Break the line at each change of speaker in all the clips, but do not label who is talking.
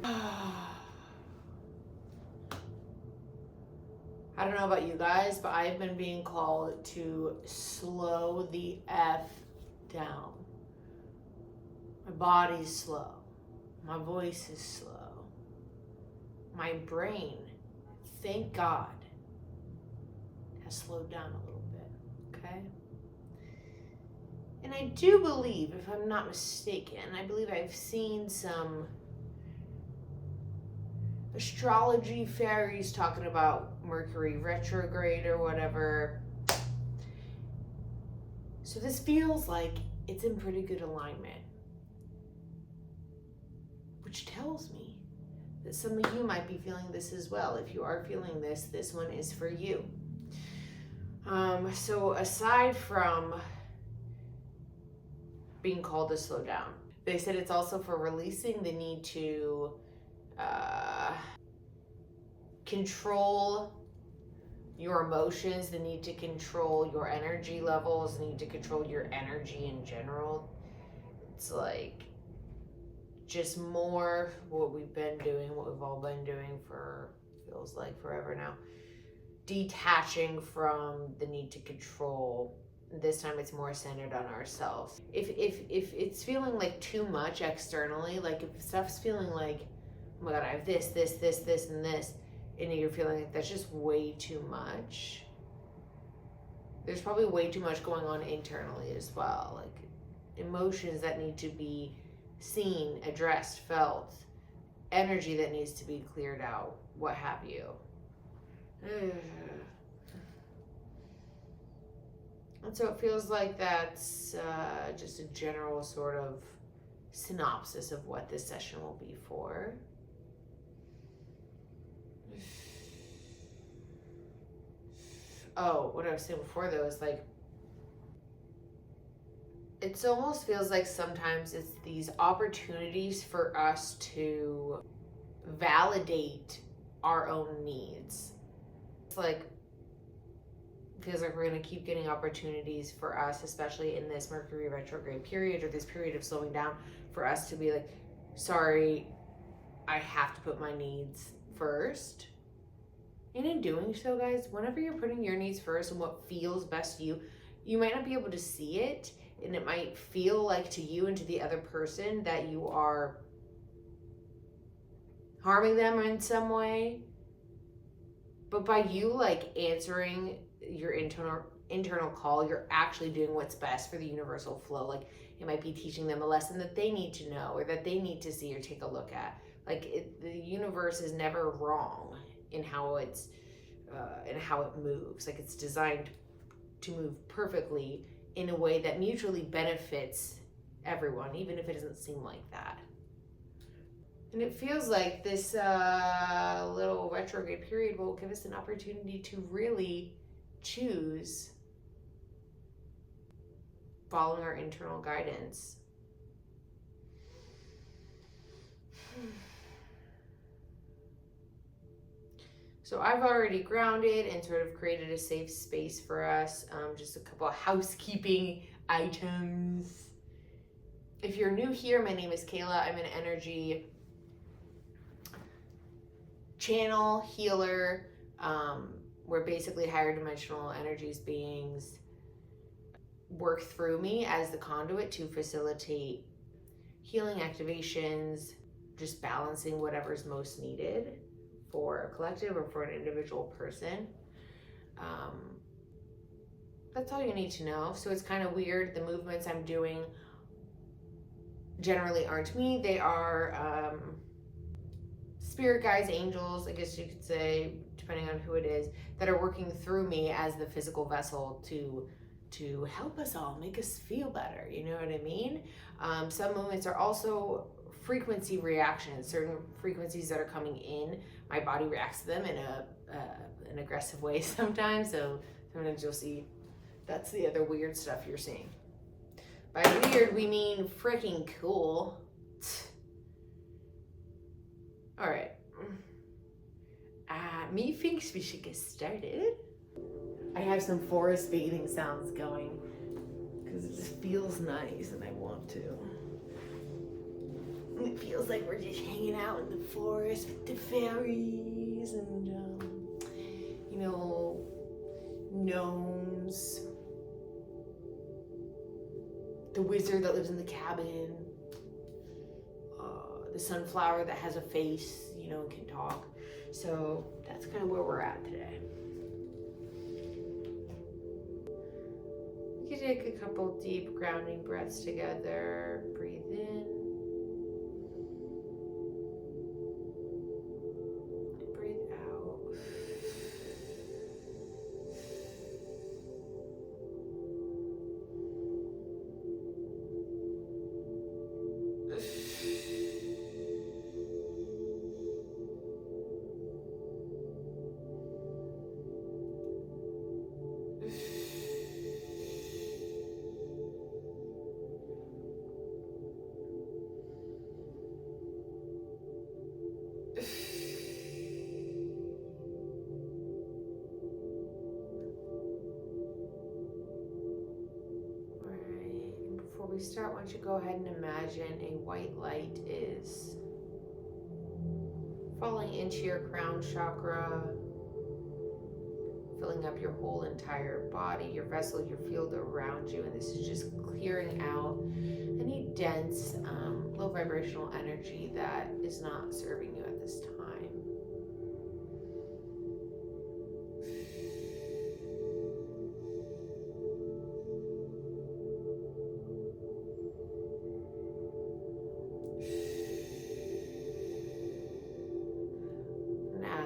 I don't know about you guys, but I've been being called to slow the F down. My body's slow. My voice is slow. My brain, thank God, has slowed down a little bit, okay? And I do believe, if I'm not mistaken, I believe I've seen some astrology fairies talking about Mercury Retrograde or whatever. So this feels like it's in pretty good alignment, which tells me that some of you might be feeling this as well. If you are feeling this, this one is for you. So aside from being called to slow down, they said it's also for releasing the need to control your emotions, the need to control your energy levels, the need to control your energy in general. It's like just more what we've been doing, what we've all been doing for, feels like forever now. Detaching from the need to control. This time it's more centered on ourselves. If it's feeling like too much externally, like if stuff's feeling like, oh my God, I have this, and this, and you're feeling like that's just way too much, there's probably way too much going on internally as well. Like emotions that need to be seen, addressed, felt, energy that needs to be cleared out, what have you. And so it feels like that's just a general sort of synopsis of what this session will be for. Oh, what I was saying before though is like, it almost feels like sometimes it's these opportunities for us to validate our own needs. It's like, feels like we're going to keep getting opportunities for us, especially in this Mercury retrograde period or this period of slowing down, for us to be like, sorry, I have to put my needs first. And in doing so, guys, whenever you're putting your needs first and what feels best to you, you might not be able to see it, and it might feel like to you and to the other person that you are harming them in some way. But by you like answering your internal call, you're actually doing what's best for the universal flow. Like it might be teaching them a lesson that they need to know or that they need to see or take a look at. Like the universe is never wrong in how it's and how it moves. Like it's designed to move perfectly in a way that mutually benefits everyone, even if it doesn't seem like that. And it feels like this little retrograde period will give us an opportunity to really choose following our internal guidance. So I've already grounded and sort of created a safe space for us. Just a couple of housekeeping items. If you're new here, my name is Kayla. I'm an energy channel healer. Where basically higher dimensional energies beings work through me as the conduit to facilitate healing activations, just balancing whatever's most needed for a collective or for an individual person. That's all you need to know. So it's kind of weird. The movements I'm doing generally aren't me. They are spirit guides, angels, I guess you could say, depending on who it is, that are working through me as the physical vessel to help us all, make us feel better, you know what I mean? Some movements are also frequency reactions, certain frequencies that are coming in, my body reacts to them in an aggressive way sometimes, so sometimes you'll see, that's the other weird stuff you're seeing. By weird, we mean freaking cool. All right. Me thinks we should get started. I have some forest bathing sounds going because it just feels nice and I want to. It feels like we're just hanging out in the forest with the fairies and, you know, gnomes. The wizard that lives in the cabin. The sunflower that has a face, you know, and can talk. So that's kind of where we're at today. We can take a couple deep grounding breaths together. Breathe in. And breathe out. Before we start, why don't you go ahead and imagine a white light is falling into your crown chakra, filling up your whole entire body, your vessel, your field around you, and this is just clearing out any dense, low vibrational energy that is not serving you at this time.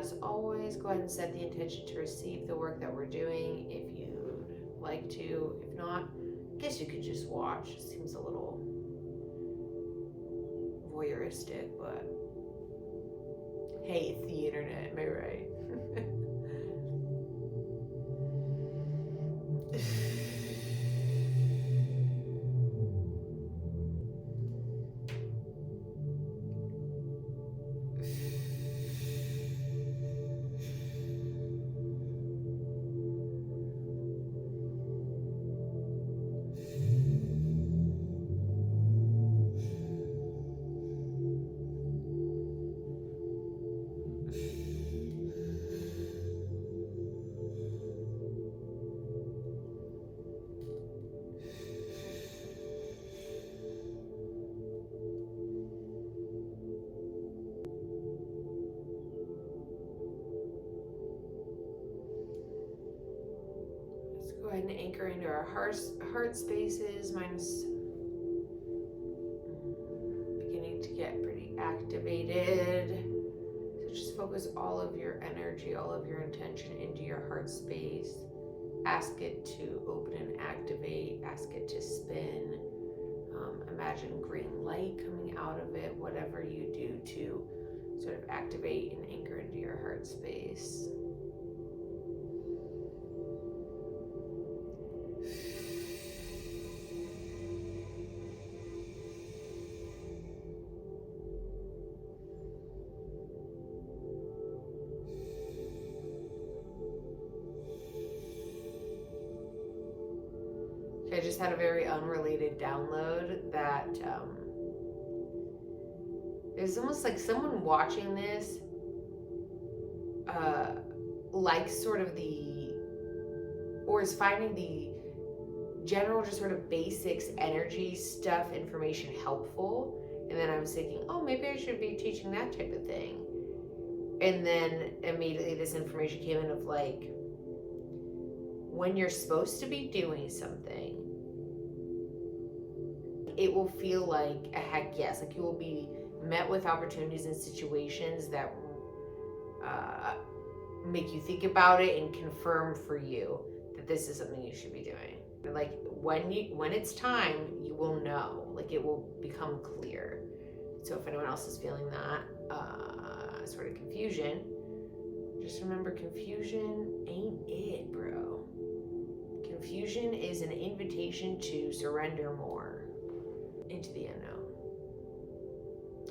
As always, go ahead and set the intention to receive the work that we're doing if you'd like to. If not, I guess you could just watch. It seems a little voyeuristic, but hey, it's the internet, am I right? Go ahead and anchor into our heart spaces. Mine's beginning to get pretty activated. So just focus all of your energy, all of your intention into your heart space. Ask it to open and activate. Ask it to spin. Imagine green light coming out of it. Whatever you do to sort of activate and anchor into your heart space. I just had a very unrelated download that it's almost like someone watching this likes sort of or is finding the general just sort of basics, energy stuff, information helpful. And then I was thinking, oh, maybe I should be teaching that type of thing. And then immediately this information came in of like, when you're supposed to be doing something, it will feel like a heck yes. Like you will be met with opportunities and situations that make you think about it and confirm for you that this is something you should be doing. Like when it's time, you will know. Like it will become clear. So if anyone else is feeling that sort of confusion, just remember confusion ain't it, bro. Confusion is an invitation to surrender more into the unknown.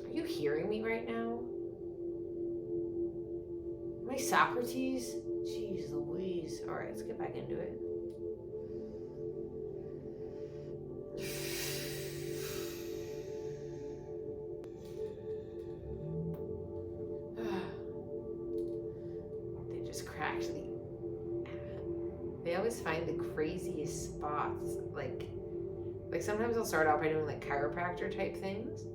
Are you hearing me right now? Am I Socrates? Jeez Louise. All right, let's get back into it. always find the craziest spots. Like sometimes I'll start out by doing like chiropractor type things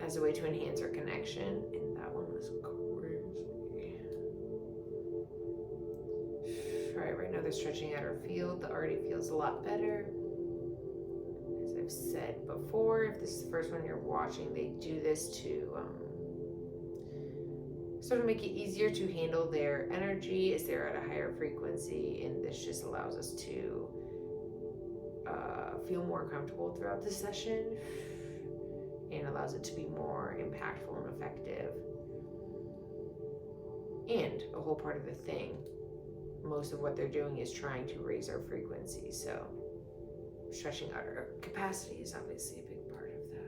as a way to enhance our connection. And that one was crazy. Right now they're stretching out our field. The already feels a lot better. As I've said before, if this is the first one you're watching, they do this to sort of make it easier to handle their energy as they're at a higher frequency, and this just allows us to feel more comfortable throughout the session and allows it to be more impactful and effective. And a whole part of the thing, most of what they're doing is trying to raise our frequency, so stretching out our capacity is obviously a big part of that.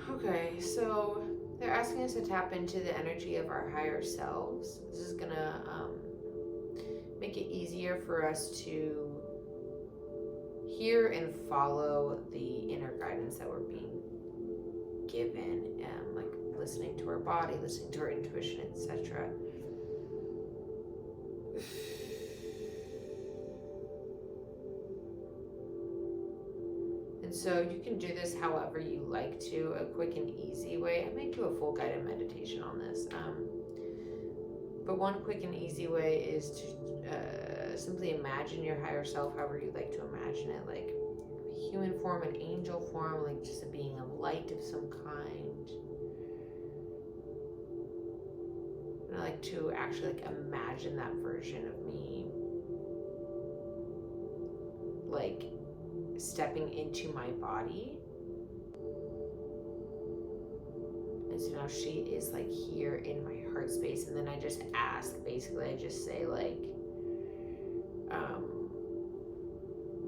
Okay, so they're asking us to tap into the energy of our higher selves. This is gonna make it easier for us to hear and follow the inner guidance that we're being given, like listening to our body, listening to our intuition, etc. And so you can do this however you like to, a quick and easy way. I may do a full guided meditation on this. But one quick and easy way is to simply imagine your higher self however you like to imagine it, like human form, an angel form, like just a being of light of some kind. And I like to actually like imagine that version of me, like stepping into my body. And so now she is like here in my heart space, and then I just ask, basically I just say like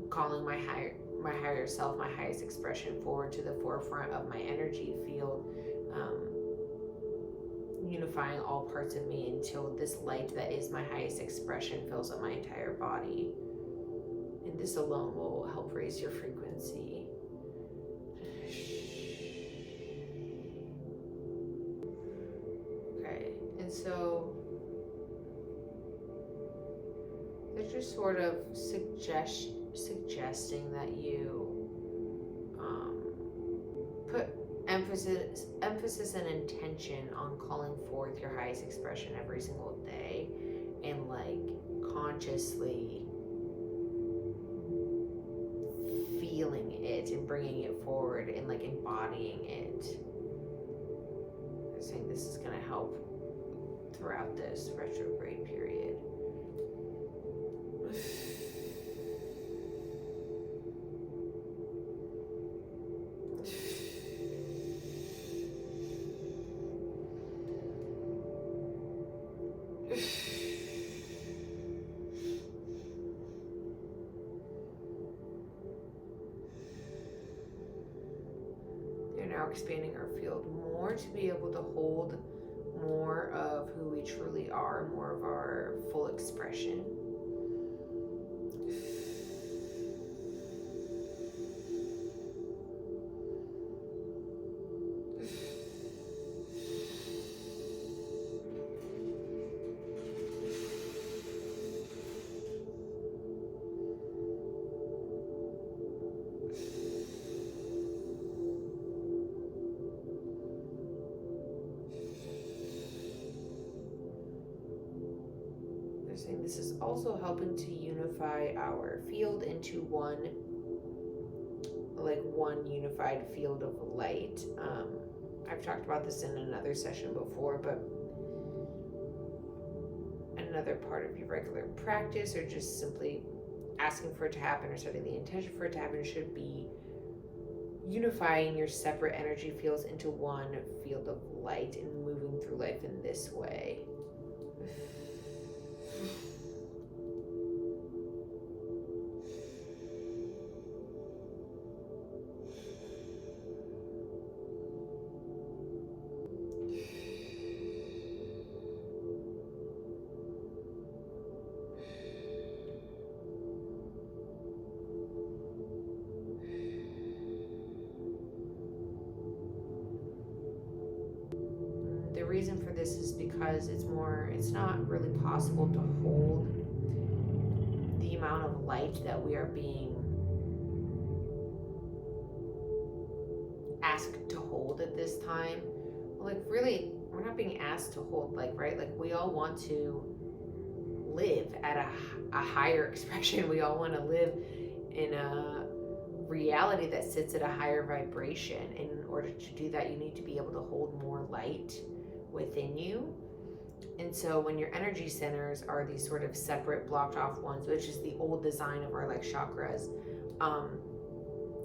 calling my higher self, my highest expression, forward to the forefront of my energy field, unifying all parts of me until this light that is my highest expression fills up my entire body. And this alone will help raise your frequency. Okay, and so they're just sort of suggesting that you emphasis and intention on calling forth your highest expression every single day, and like consciously feeling it and bringing it forward and like embodying it. They're saying this is going to help throughout this retrograde period. Expanding our field more to be able to hold more of who we truly are, more of our full expression. This is also helping to unify our field into one unified field of light. I've talked about this in another session before, but another part of your regular practice, or just simply asking for it to happen or setting the intention for it to happen, should be unifying your separate energy fields into one field of light and moving through life in this way. The reason for this is because it's not really possible to hold the amount of light that we are being asked to hold at this time. Like, really, we're not being asked to hold, like, right? Like, we all want to live at a higher expression. We all want to live in a reality that sits at a higher vibration. And in order to do that, you need to be able to hold more light within you. And so when your energy centers are these sort of separate blocked off ones, which is the old design of our like chakras,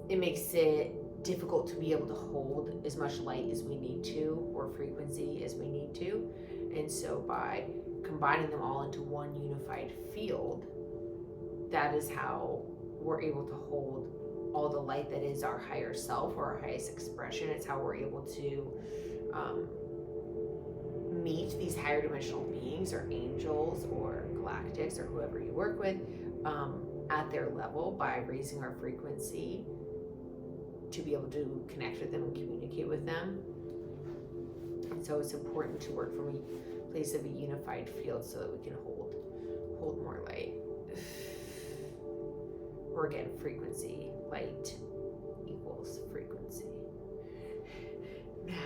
it makes it difficult to be able to hold as much light as we need to, or frequency as we need to. And so by combining them all into one unified field, that is how we're able to hold all the light that is our higher self, or our highest expression. It's how we're able to meet these higher dimensional beings, or angels, or galactics, or whoever you work with, at their level, by raising our frequency to be able to connect with them and communicate with them. And so it's important to work from a place of a unified field so that we can hold more light. Or again, frequency. Light equals frequency. Math.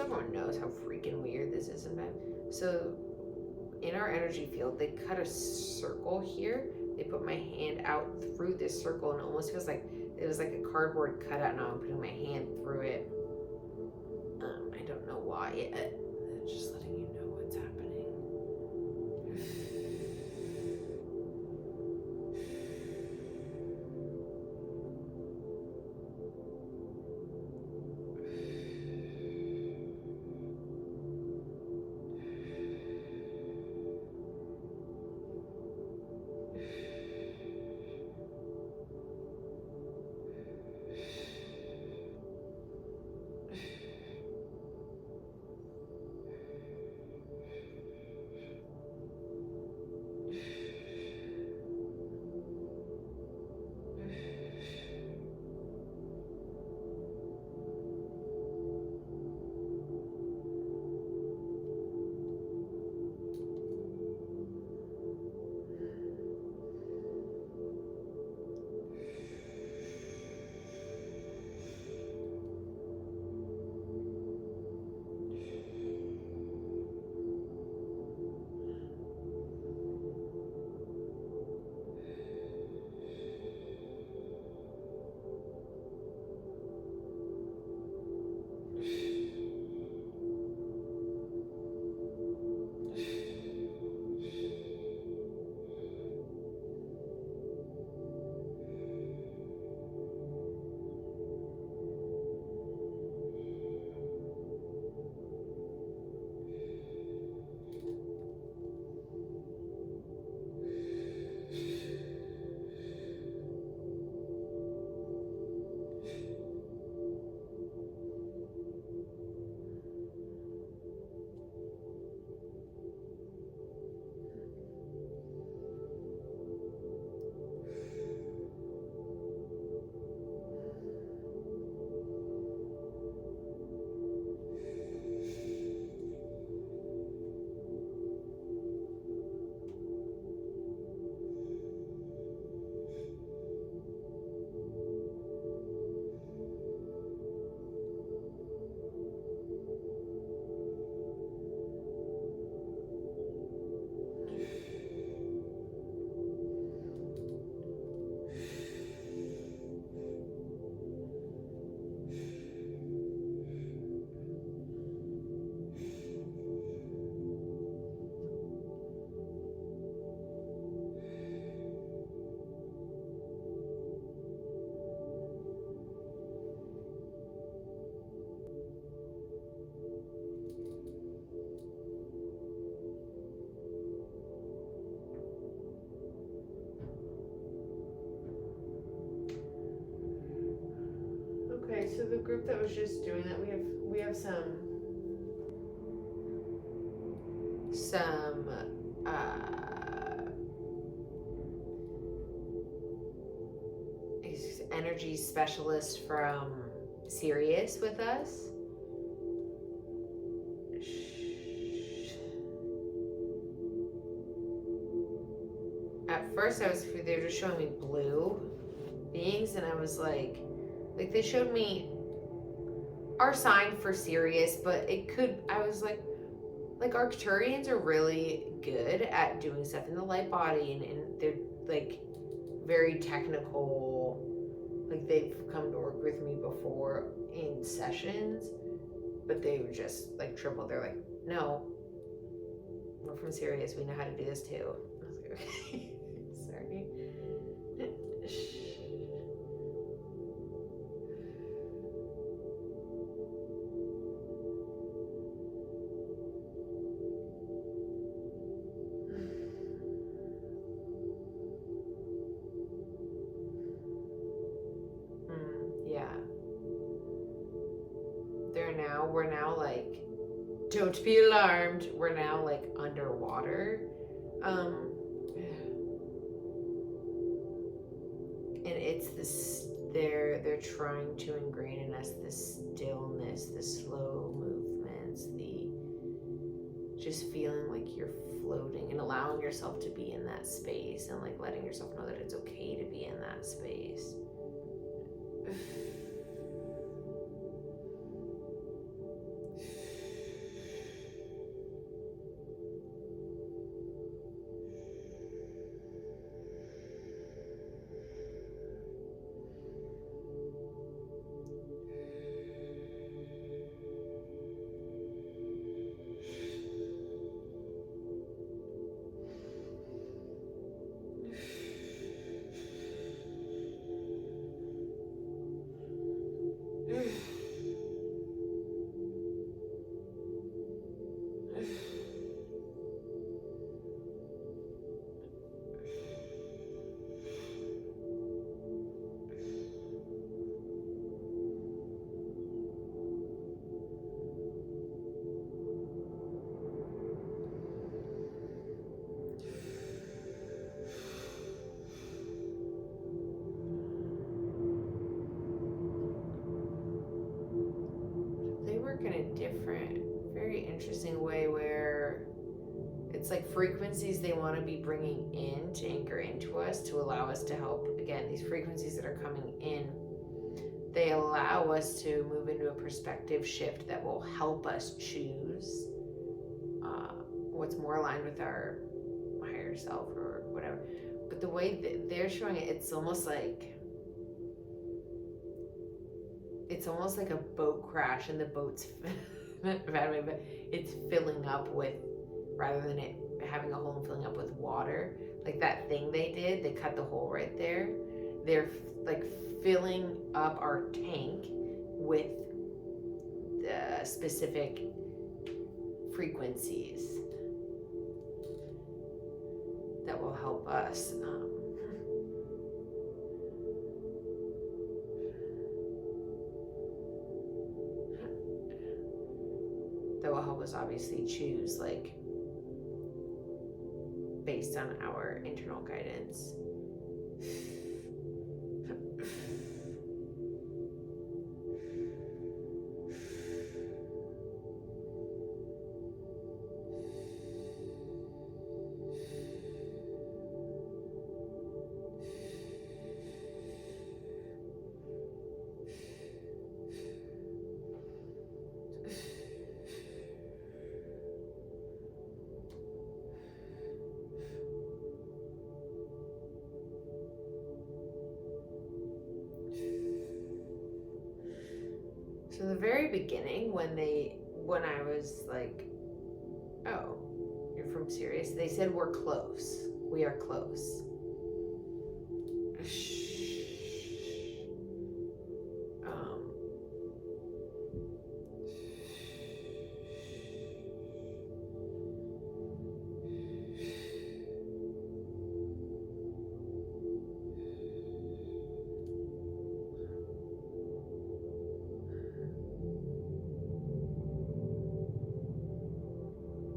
so everyone knows how freaking weird this is sometimes. So in our energy field, they cut a circle here. They put my hand out through this circle, and it almost feels like it was like a cardboard cutout. Now I'm putting my hand through it. I don't know why. Just letting you know what's happening. Okay, so the group that was just doing that, we have some energy specialists from Sirius with us. At first they were just showing me blue beings, and I was like they showed me our sign for Sirius, but I was like Arcturians are really good at doing stuff in the light body, and they're like very technical. Like they've come to work with me before in sessions, but they were just like triple. They're like, no, we're from Sirius. We know how to do this too. I was like, okay, sorry. We're now like, don't be alarmed, we're now like underwater, and it's this, they're trying to ingrain in us the stillness, the slow movements, the just feeling like you're floating and allowing yourself to be in that space, and like letting yourself know that it's okay to be in that space. frequencies they want to be bringing in to anchor into us, to allow us to help. Again, these frequencies that are coming in, they allow us to move into a perspective shift that will help us choose what's more aligned with our higher self or whatever. But the way that they're showing it, it's almost like a boat crash, and the boat's bad way, but it's filling up with, rather than it having a hole and filling up with water, like that thing they did, they cut the hole right there. They're like filling up our tank with the specific frequencies that will help us obviously choose, like, based on our internal guidance. So the very beginning, when I was like, oh, you're from Sirius, they said we're close. We are close.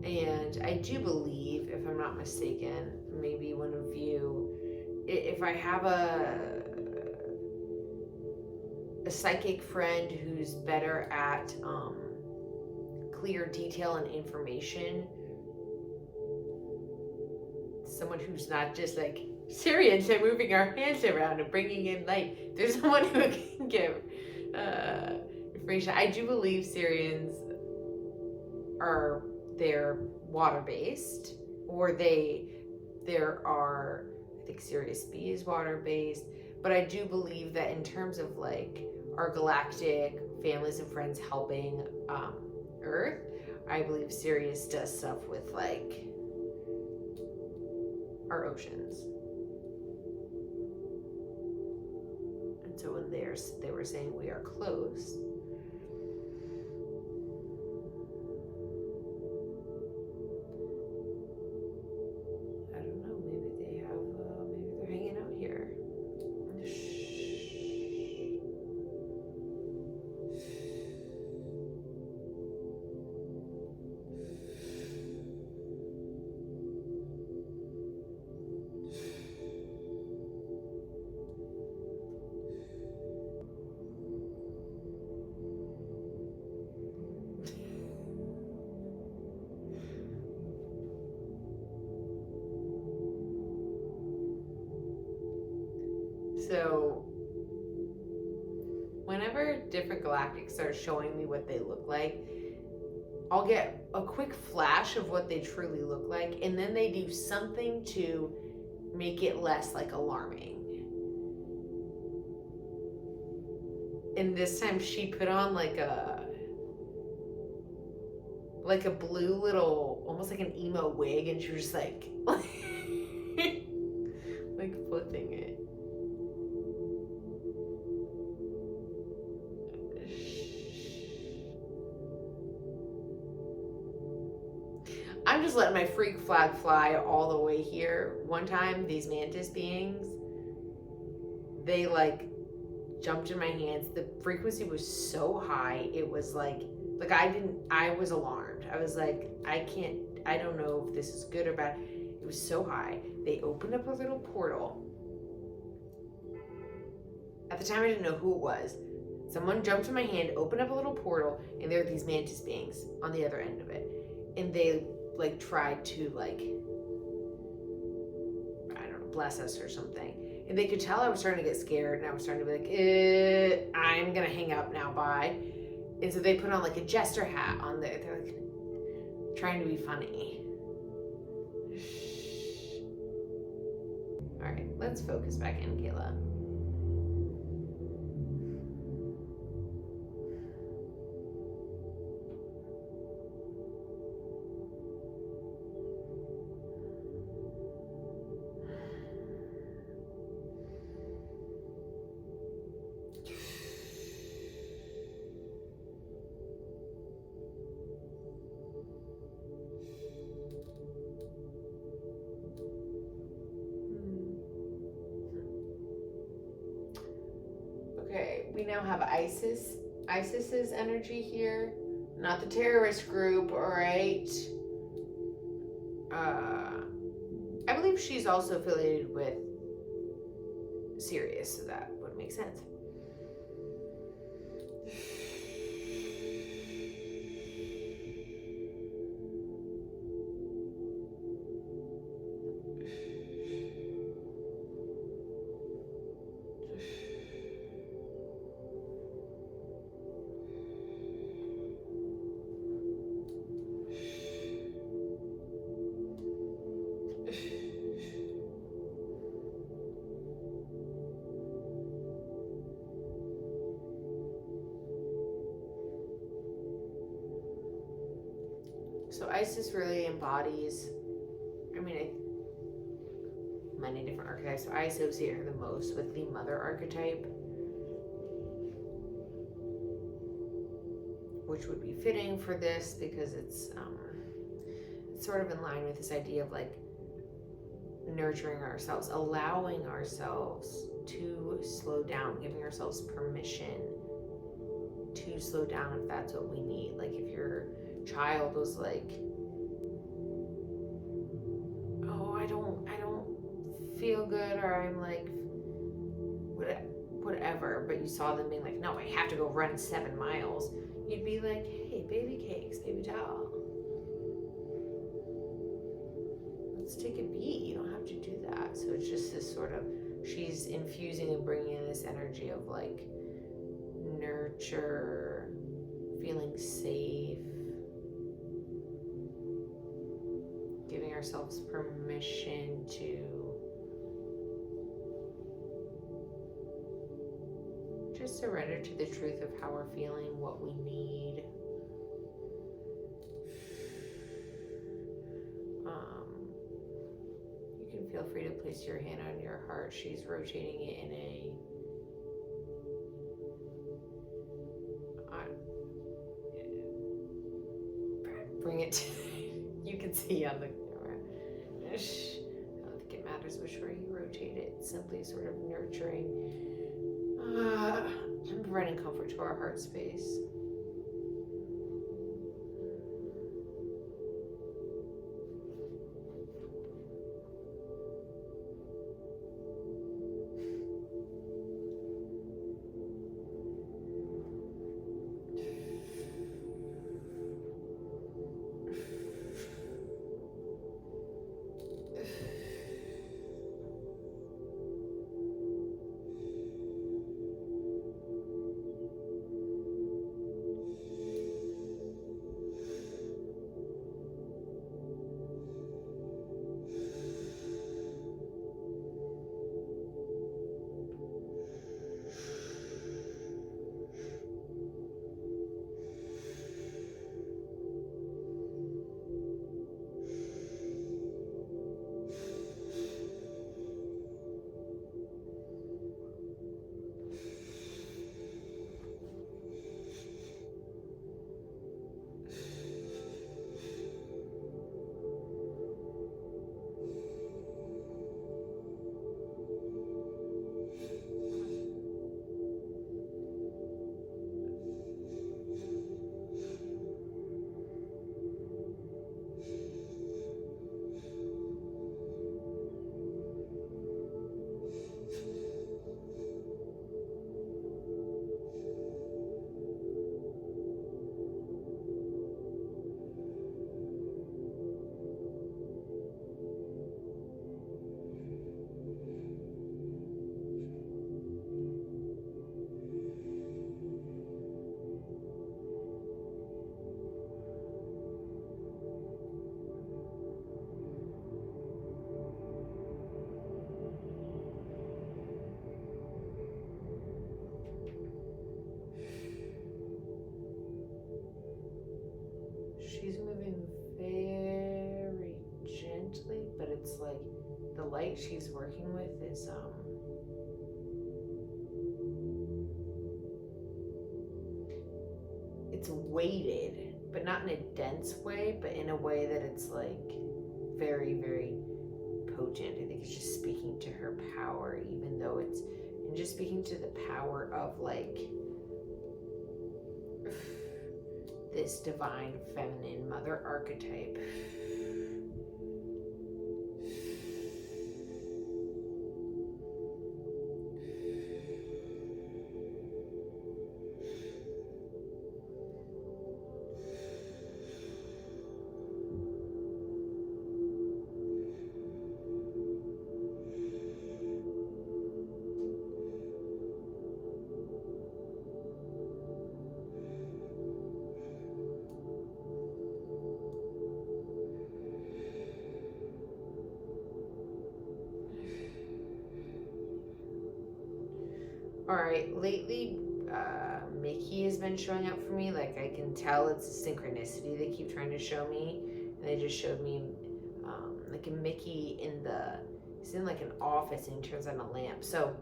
And I do believe, if I'm not mistaken, maybe one of you, if I have a psychic friend who's better at clear detail and information, someone who's not just like, Sirians are moving our hands around and bringing in light. There's someone who can give information. I do believe Sirians are, they're water-based, or there are, I think Sirius B is water-based, but I do believe that in terms of like our galactic families and friends helping Earth, I believe Sirius does stuff with like our oceans. And so when they were saying we are close, so whenever different galactics are showing me what they look like, I'll get a quick flash of what they truly look like, and then they do something to make it less like alarming. And this time she put on like a blue little, almost like an emo wig, and she was just like like flipping it. I'm just letting my freak flag fly all the way here. One time, these mantis beings, they like jumped in my hands. The frequency was so high. It was like I was alarmed. I was like, I don't know if this is good or bad. It was so high. They opened up a little portal. At the time, I didn't know who it was. Someone jumped in my hand, opened up a little portal, and there were these mantis beings on the other end of it. And they like tried to like bless us or something. And they could tell I was starting to get scared, and I was starting to be like, I'm gonna hang up now, bye. And so they put on like a jester hat on there. They're like trying to be funny. All right, let's focus back in, Kayla. Okay, we now have Isis's energy here, not the terrorist group, all right? I believe she's also affiliated with Sirius, so that would make sense. So Isis really embodies, many different archetypes. So I associate her the most with the mother archetype, which would be fitting for this because it's sort of in line with this idea of like nurturing ourselves, allowing ourselves to slow down, giving ourselves permission to slow down if that's what we need. Like if your child was like, oh, I don't feel good, or I'm like whatever, but you saw them being like, no, I have to go run 7 miles, you'd be like, hey, baby cakes, baby doll, let's take a beat. You don't have to do that. So it's just this sort of, she's infusing and bringing in this energy of like nurture, feeling safe, giving ourselves permission to just surrender to the truth of how we're feeling, what we need. You can feel free to place your hand on your heart. She's rotating it in a bring it to, you can see on the camera. I don't think it matters which way you rotate it. It's simply sort of nurturing and providing comfort to our heart space. light she's working with is it's weighted, but not in a dense way, but in a way that it's like very, very potent. I think it's just speaking to her power, even though it's, and just speaking to the power of like this divine feminine mother archetype. Alright, lately, Mickey has been showing up for me. Like, I can tell it's a synchronicity they keep trying to show me. And they just showed me, like, a Mickey he's in, like, an office and he turns on a lamp. So,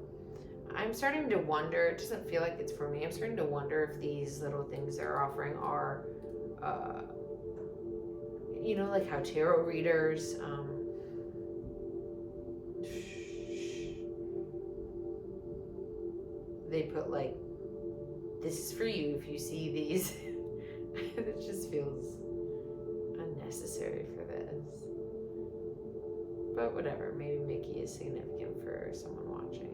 I'm starting to wonder, it doesn't feel like it's for me, I'm starting to wonder if these little things they're offering are, you know, like how tarot readers, they put like, this is for you if you see these. It just feels unnecessary for this. But whatever, maybe Mickey is significant for someone watching.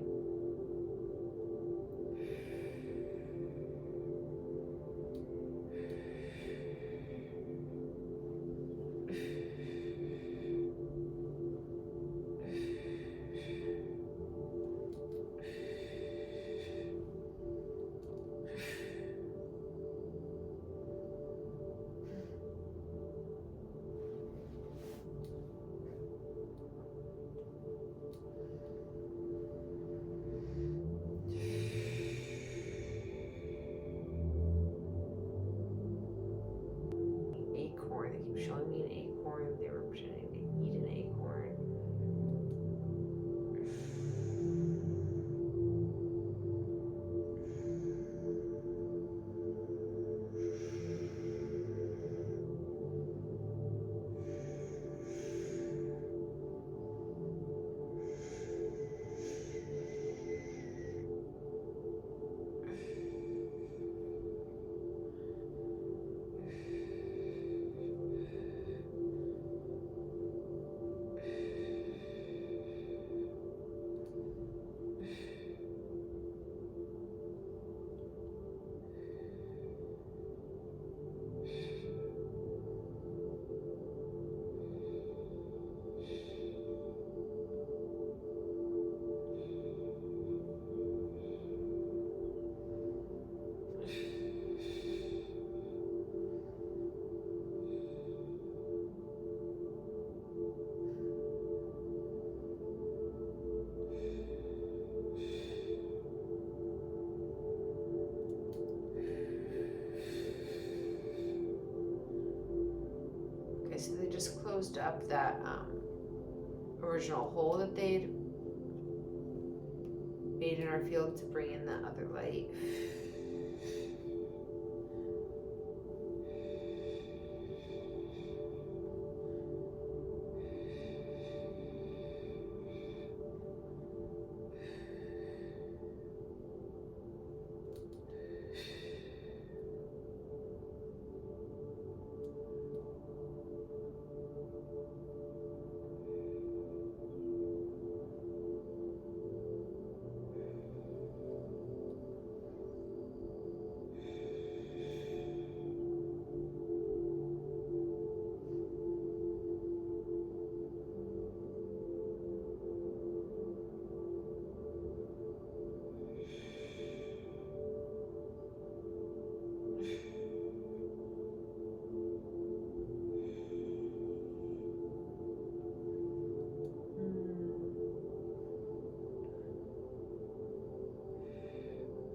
Showing me an acorn. They were pretending to eat an acorn. So they just closed up that original hole that they'd made in our field to bring in that other light.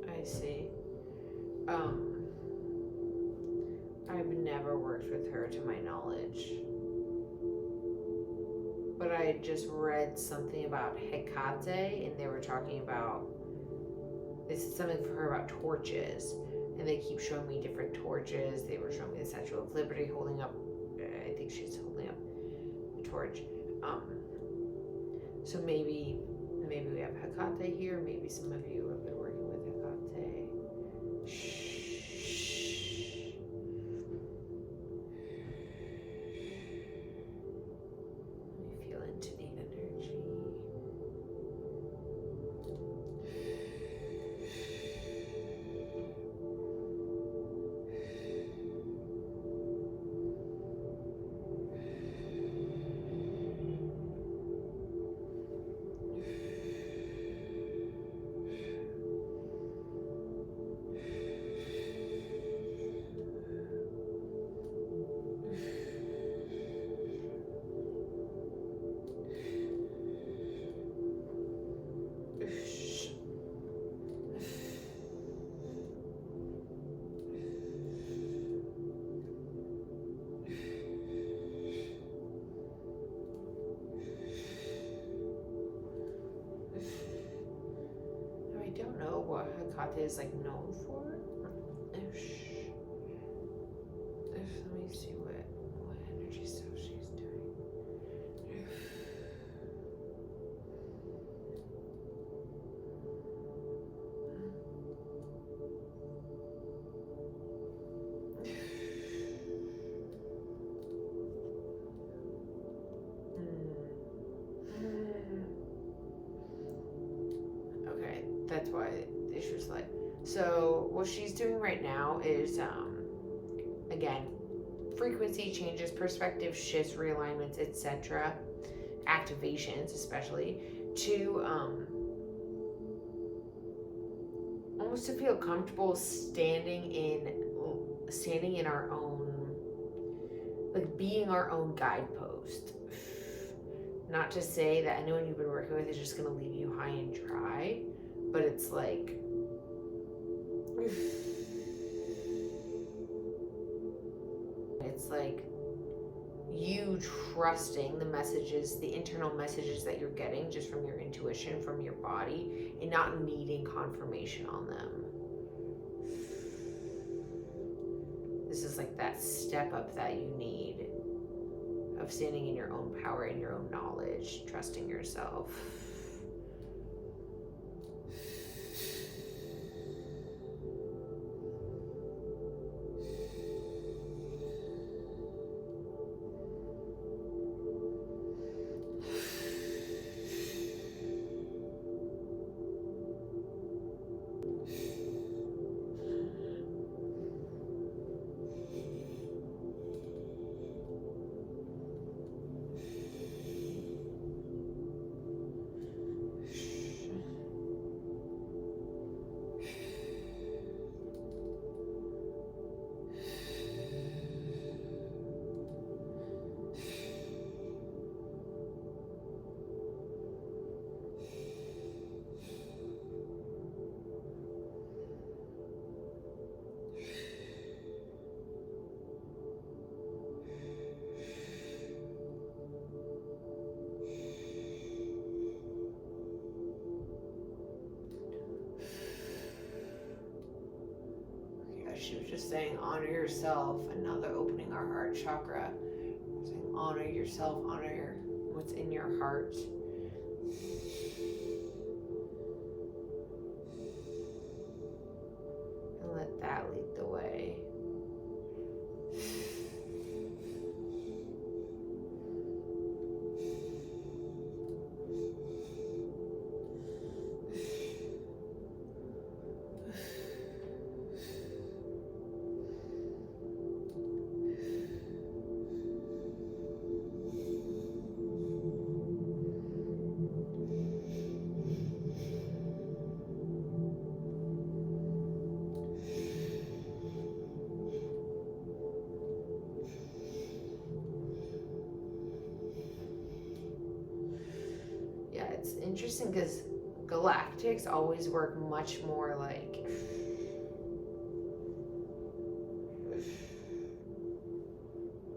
I see. I've never worked with her to my knowledge. but I just read something about Hecate, and they were talking about, this is something for her about torches, and they keep showing me different torches. They were showing me the Statue of Liberty holding up, I think she's holding up a torch. So maybe we have Hecate here. Maybe some of you have been working with Hecate. Let me feel into the energy. I don't know what Hecate is like known for. Let me see what energy stuff she's doing. Okay, that's why the issue's like. So what she's doing right now is, again, frequency changes, perspective shifts, realignments, etc., activations, especially to almost to feel comfortable standing in our own, like being our own guidepost. Not to say that anyone you've been working with is just going to leave you high and dry, but it's like, it's like you trusting the messages, the internal messages that you're getting just from your intuition, from your body, and not needing confirmation on them. This is like that step up that you need of standing in your own power, in your own knowledge, trusting yourself. She was just saying, honor yourself, and now they're opening our heart chakra. Saying, honor yourself, honor what's in your heart. And let that lead the way. It's interesting because galactics always work much more like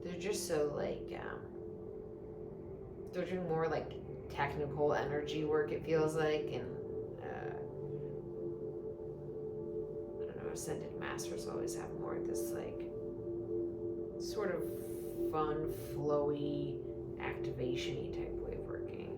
they're just so like they're doing more like technical energy work, it feels like, and I don't know, ascended masters always have more of this like sort of fun, flowy, activation-y type way of working.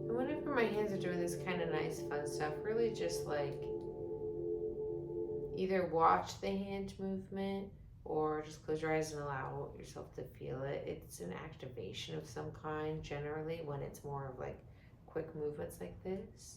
Whenever my hands are doing this kind of nice, fun stuff, really just like either watch the hand movement or just close your eyes and allow yourself to feel it. It's an activation of some kind, generally, when it's more of like quick movements like this.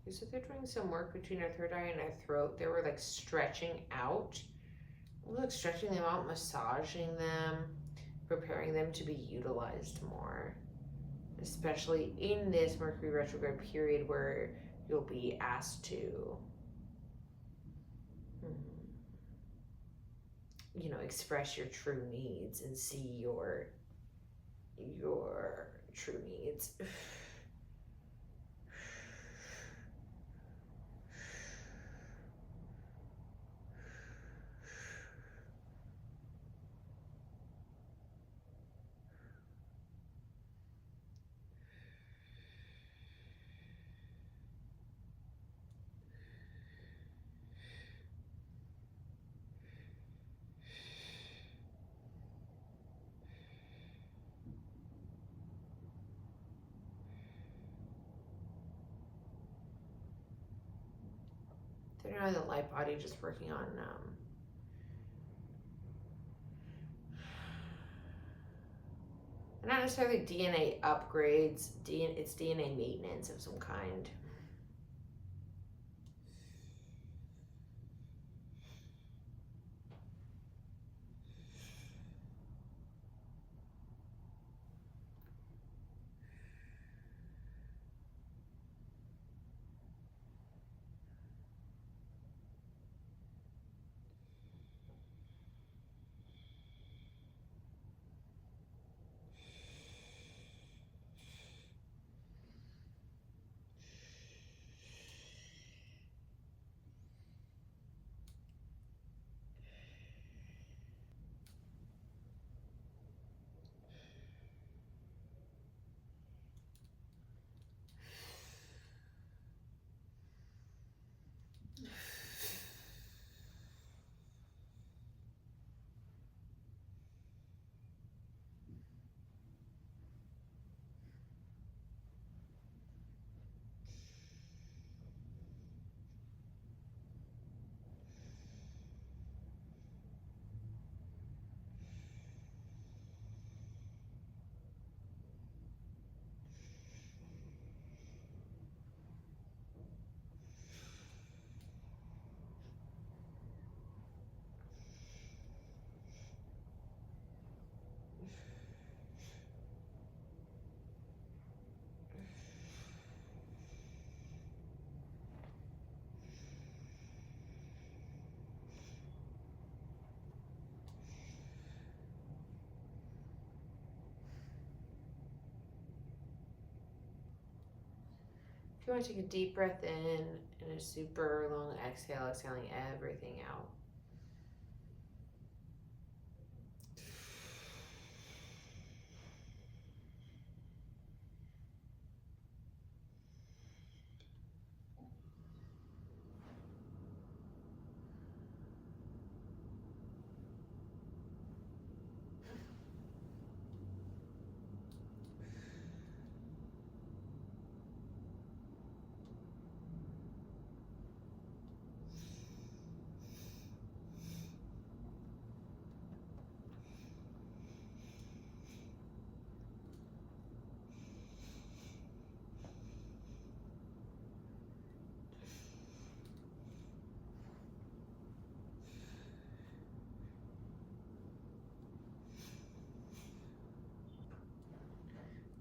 So they're doing some work between our third eye and our throat. They were like stretching out. We're like stretching them out, massaging them, preparing them to be utilized more. Especially in this Mercury retrograde period where you'll be asked to, you know, express your true needs and see your true needs. Or the light body just working on not necessarily DNA upgrades, it's DNA maintenance of some kind. If you want to take a deep breath in and a super long exhale, exhaling everything out.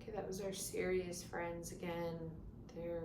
Okay, that was our Sirius friends again. They're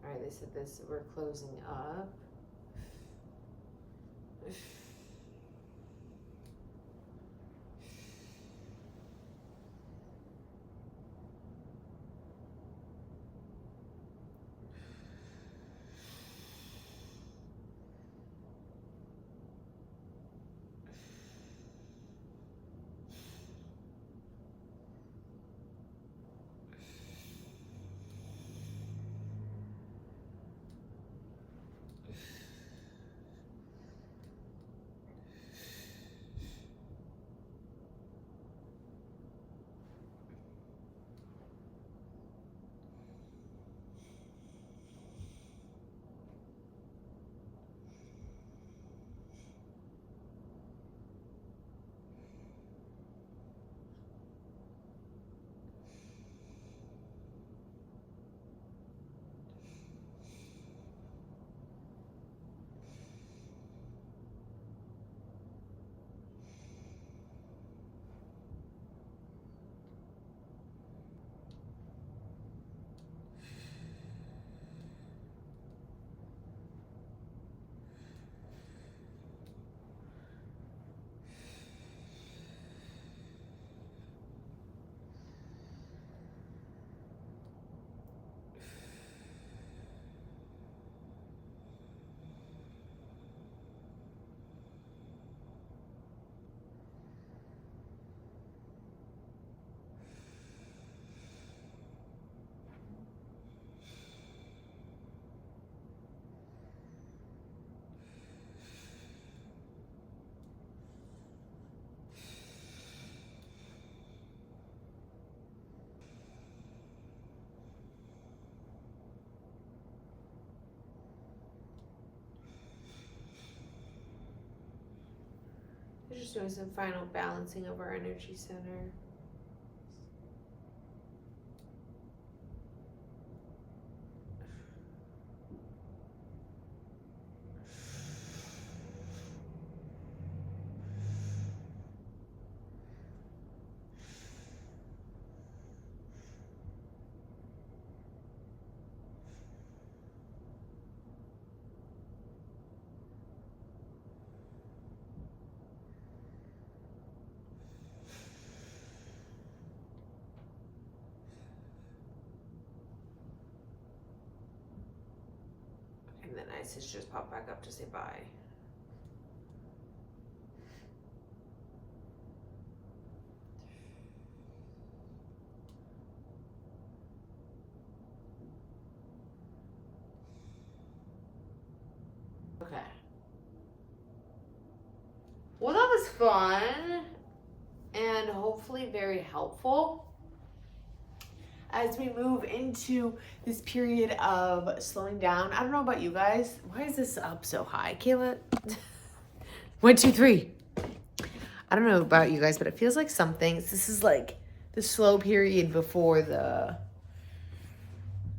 all right. They said this. We're closing up. just doing some final balancing of our energy center. And then Isis just popped back up to say bye. Okay. Well, that was fun and hopefully very helpful as we move into this period of slowing down. I don't know about you guys. Why is this up so high, Kayla? 1, 2, 3. I don't know about you guys, but it feels like this is like the slow period before the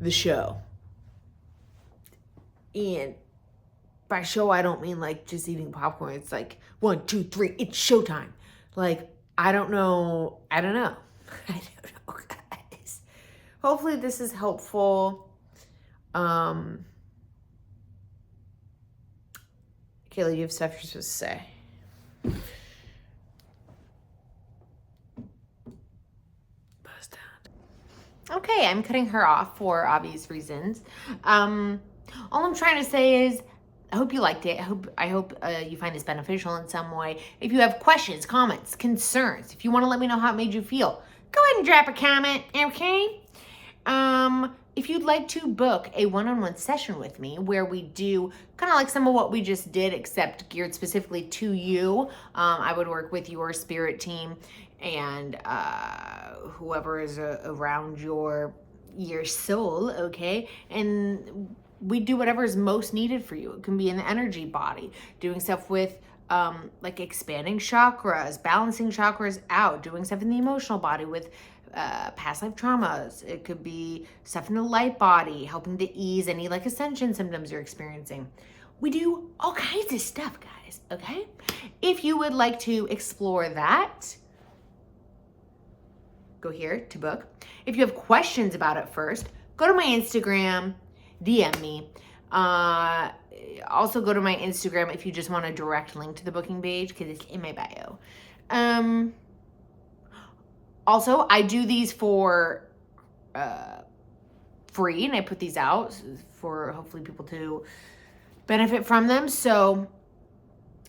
show. And by show, I don't mean like just eating popcorn. It's like 1, 2, 3, it's showtime. Like, I don't know. I don't know, guys. Hopefully this is helpful. Kayla, you have stuff you're supposed to say. Okay, I'm cutting her off for obvious reasons. All I'm trying to say is, I hope you liked it. I hope you find this beneficial in some way. If you have questions, comments, concerns, if you want to let me know how it made you feel, go ahead and drop a comment, okay? If you'd like to book a one-on-one session with me where we do kind of like some of what we just did, except geared specifically to you, I would work with your spirit team and whoever is around your soul, okay? And we do whatever is most needed for you. It can be in the energy body, doing stuff with like expanding chakras, balancing chakras out, doing stuff in the emotional body with past life traumas. It could be stuff in the light body, helping to ease any like ascension symptoms you're experiencing. We do all kinds of stuff, guys, okay? If you would like to explore that, go here to book. If you have questions about it first, go to my Instagram, DM me. Also go to my Instagram if you just want a direct link to the booking page, because it's in my bio. Also, I do these for free, and I put these out for hopefully people to benefit from them. So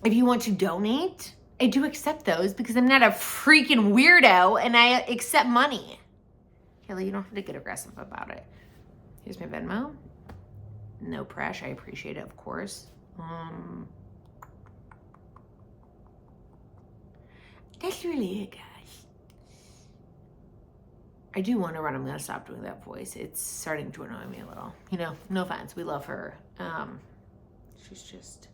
if you want to donate, I do accept those because I'm not a freaking weirdo and I accept money. Kelly, you don't have to get aggressive about it. Here's my Venmo. No pressure. I appreciate it, of course. That's really it, guys. I do wonder when I'm going to stop doing that voice. It's starting to annoy me a little. You know, no offense. We love her. She's just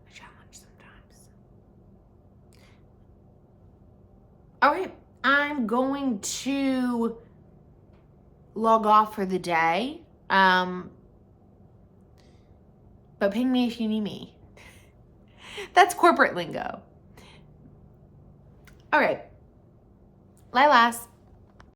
a challenge sometimes. All right. I'm going to log off for the day. But ping me if you need me. That's corporate lingo. All right. Lilas.